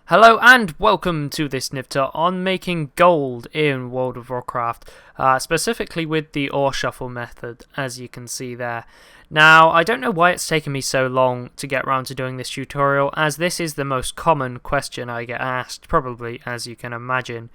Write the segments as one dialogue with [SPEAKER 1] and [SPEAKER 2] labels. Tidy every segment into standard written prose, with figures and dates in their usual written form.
[SPEAKER 1] Hello and welcome to this NivTut on making gold in World of Warcraft, specifically with the ore shuffle method, as you can see there. Now, I don't know why it's taken me so long to get around to doing this tutorial, as this is the most common question I get asked, probably, as you can imagine.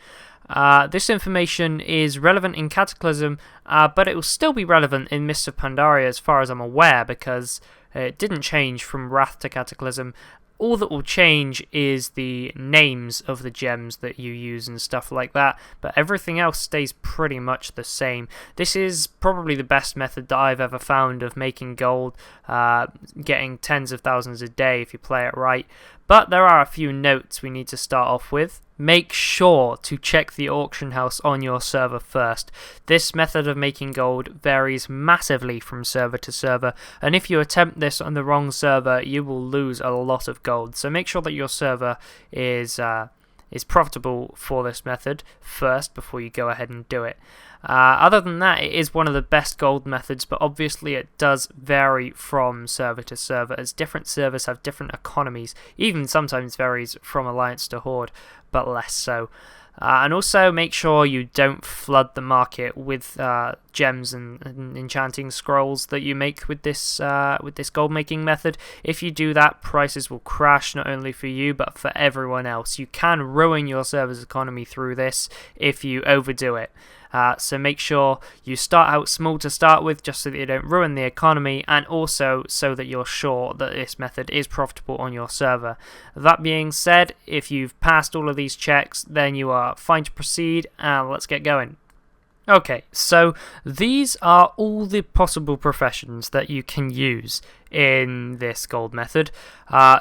[SPEAKER 1] This information is relevant in Cataclysm, but it will still be relevant in Mists of Pandaria as far as I'm aware, because it didn't change from Wrath to Cataclysm. All that will change is the names of the gems that you use and stuff like that, but everything else stays pretty much the same. This is probably the best method that I've ever found of making gold, getting tens of thousands a day if you play it right. But there are a few notes we need to start off with. Make sure to check the auction house on your server first. This method of making gold varies massively from server to server, and if you attempt this on the wrong server, you will lose a lot of gold. So make sure that your server is profitable for this method first before you go ahead and do it. Other than that, it is one of the best gold methods, but obviously it does vary from server to server, as different servers have different economies, even sometimes varies from Alliance to Horde, but less so. And also make sure you don't flood the market with gems and enchanting scrolls that you make with this gold making method. If you do that, prices will crash, not only for you but for everyone else. You can ruin your server's economy through this if you overdo it. So make sure you start out small to start with, just so that you don't ruin the economy, and also so that you're sure that this method is profitable on your server. That being said, if you've passed all of these checks, then you are fine to proceed, and let's get going. Okay, so these are all the possible professions that you can use in this gold method.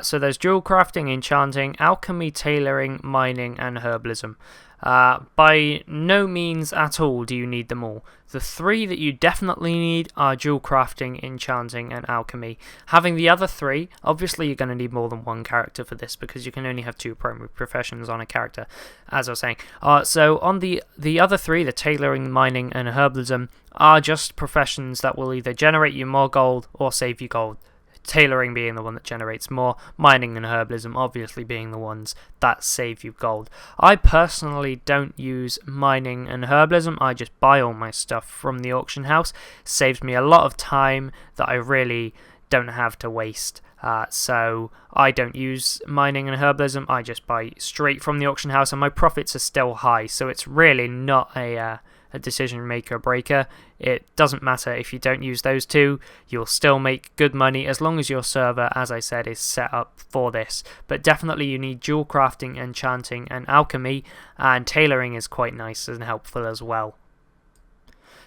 [SPEAKER 1] So there's jewel crafting, enchanting, alchemy, tailoring, mining, and herbalism. By no means at all do you need them all. The three that you definitely need are jewel crafting, enchanting, and alchemy. Having the other three, obviously you're going to need more than one character for this, because you can only have two primary professions on a character, as I was saying. So on the other three, the tailoring, mining, and herbalism, are just professions that will either generate you more gold or save you gold. Tailoring being the one that generates more, mining and herbalism obviously being the ones that save you gold. I personally don't use mining and herbalism, I just buy all my stuff from the auction house. Saves me a lot of time that I really don't have to waste. So I don't use mining and herbalism, I just buy straight from the auction house, and my profits are still high, so it's really not a decision maker breaker. It doesn't matter if you don't use those two, you'll still make good money as long as your server, as I said, is set up for this. But definitely you need jewel crafting, enchanting, and alchemy, and tailoring is quite nice and helpful as well.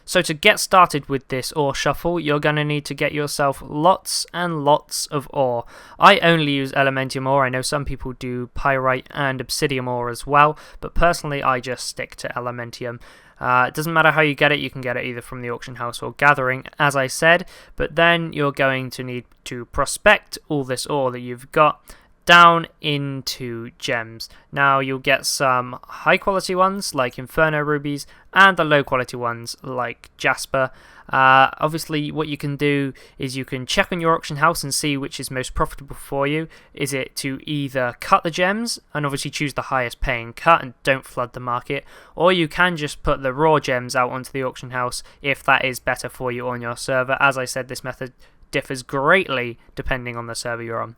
[SPEAKER 1] So to get started with this ore shuffle, you're going to need to get yourself lots and lots of ore. I only use elementium ore. I know some people do pyrite and obsidian ore as well, but personally I just stick to elementium. It doesn't matter how you get it, you can get it either from the auction house or gathering, as I said, but then you're going to need to prospect all this ore that you've got down into gems. Now you'll get some high quality ones like Inferno rubies and the low quality ones like Jasper. Obviously what you can do is you can check on your auction house and see which is most profitable for you. Is it to either cut the gems and obviously choose the highest paying cut and don't flood the market, or you can just put the raw gems out onto the auction house if that is better for you on your server. As I said, this method differs greatly depending on the server you're on.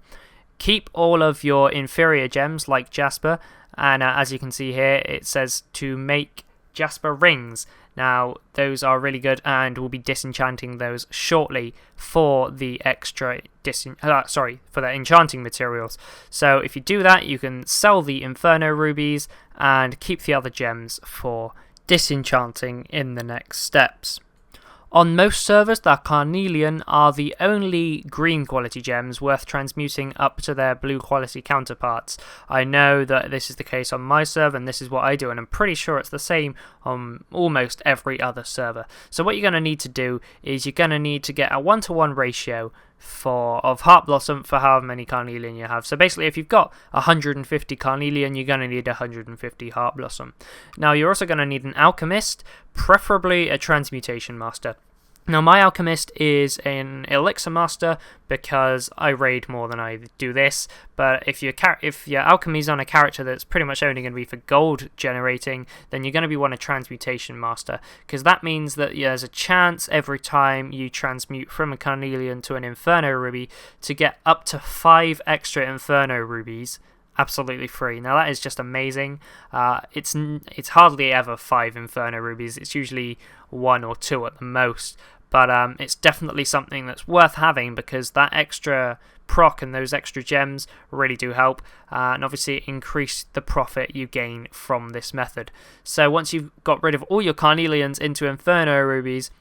[SPEAKER 1] Keep all of your inferior gems like Jasper, and as you can see here it says to make Jasper rings. Now those are really good, and we'll be disenchanting those shortly for the extra for the enchanting materials. So if you do that, you can sell the Inferno rubies and keep the other gems for disenchanting in the next steps. On most servers, the Carnelian are the only green quality gems worth transmuting up to their blue quality counterparts. I know that this is the case on my server, and this is what I do, and I'm pretty sure it's the same on almost every other server. So what you're going to need to do is you're going to need to get a 1-to-1 ratio of Heart Blossom for however many Carnelian you have. So basically if you've got 150 Carnelian, you're going to need 150 Heart Blossom. Now you're also going to need an Alchemist, preferably a Transmutation Master. Now, my alchemist is an elixir master because I raid more than I do this. But if your alchemy is on a character that's pretty much only going to be for gold generating, then you're going to be a transmutation master, because that means that there's a chance every time you transmute from a carnelian to an inferno ruby to get up to 5 extra inferno rubies absolutely free. Now that is just amazing. It's hardly ever 5 inferno rubies. It's usually 1 or 2 at the most. But it's definitely something that's worth having, because that extra proc and those extra gems really do help, and obviously increase the profit you gain from this method. So once you've got rid of all your carnelians into inferno rubies,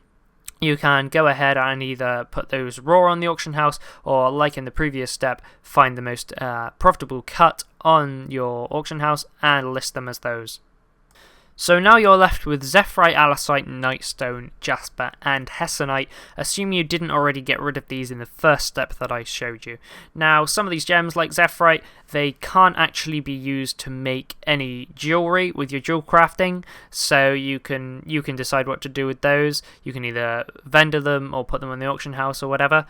[SPEAKER 1] you can go ahead and either put those raw on the auction house, or like in the previous step, find the most profitable cut on your auction house and list them as those. So now you're left with Zephyrite, Alasite, Nightstone, Jasper and Hessonite. Assume you didn't already get rid of these in the first step that I showed you. Now, some of these gems like Zephyrite, they can't actually be used to make any jewelry with your jewel crafting, so you can decide what to do with those. You can either vendor them or put them on the auction house or whatever.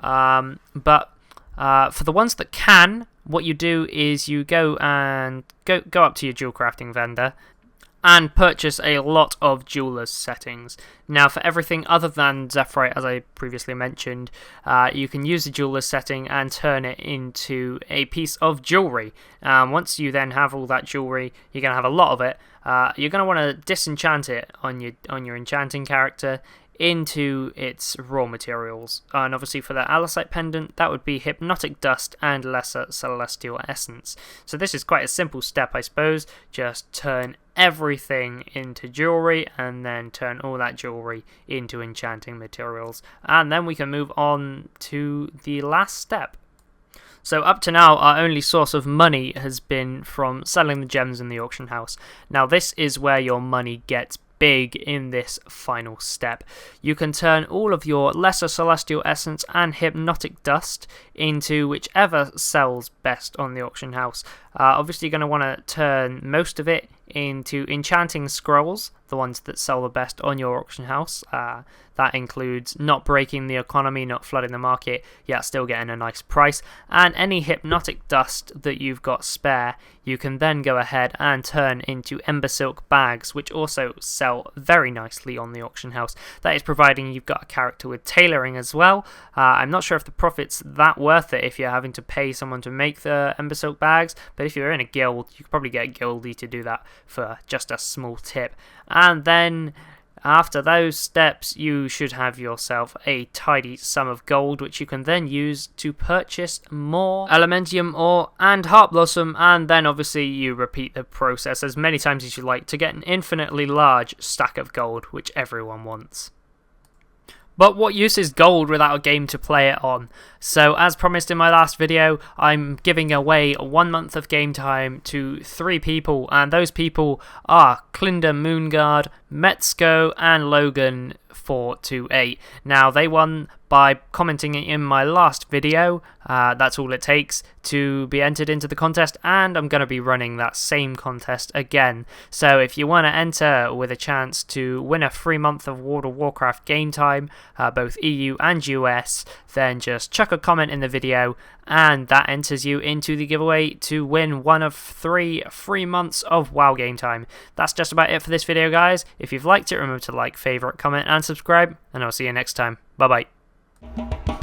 [SPEAKER 1] But for the ones that can, what you do is you go up to your jewel crafting vendor and purchase a lot of jeweler's settings. Now, for everything other than Zephyrite, as I previously mentioned, you can use the jeweler's setting and turn it into a piece of jewelry. Once you then have all that jewelry, you're going to have a lot of it. You're going to want to disenchant it on your enchanting character into its raw materials. And obviously for the Alasite pendant, that would be Hypnotic Dust and Lesser Celestial Essence. So this is quite a simple step, I suppose. Just turn everything into jewelry and then turn all that jewelry into enchanting materials. And then we can move on to the last step. So up to now, our only source of money has been from selling the gems in the auction house. Now this is where your money gets big in this final step. You can turn all of your Lesser Celestial Essence and Hypnotic Dust into whichever sells best on the auction house. Obviously you're going to want to turn most of it into Enchanting Scrolls, the ones that sell the best on your auction house. That includes not breaking the economy, not flooding the market, yet still getting a nice price. And any Hypnotic Dust that you've got spare, you can then go ahead and turn into Ember Silk bags, which also sell very nicely on the auction house. That is providing you've got a character with tailoring as well. I'm not sure if the profit's that worth it if you're having to pay someone to make the Ember Silk bags, but if you're in a guild, you could probably get a guildie to do that for just a small tip. And then after those steps, you should have yourself a tidy sum of gold, which you can then use to purchase more Elementium ore and Heart Blossom, and then obviously you repeat the process as many times as you like to get an infinitely large stack of gold, which everyone wants. But what use is gold without a game to play it on? So as promised in my last video, I'm giving away 1 month of game time to 3 people, and those people are Clinda Moonguard, Metzko and Logan 428. Now they won by commenting in my last video. That's all it takes to be entered into the contest, and I'm going to be running that same contest again. So if you want to enter with a chance to win a free month of World of Warcraft game time, both EU and US, then just chuck a comment in the video and that enters you into the giveaway to win one of 3 free months of WoW game time. That's just about it for this video, guys. If you've liked it, remember to like, favourite, comment and subscribe, and I'll see you next time. Bye bye.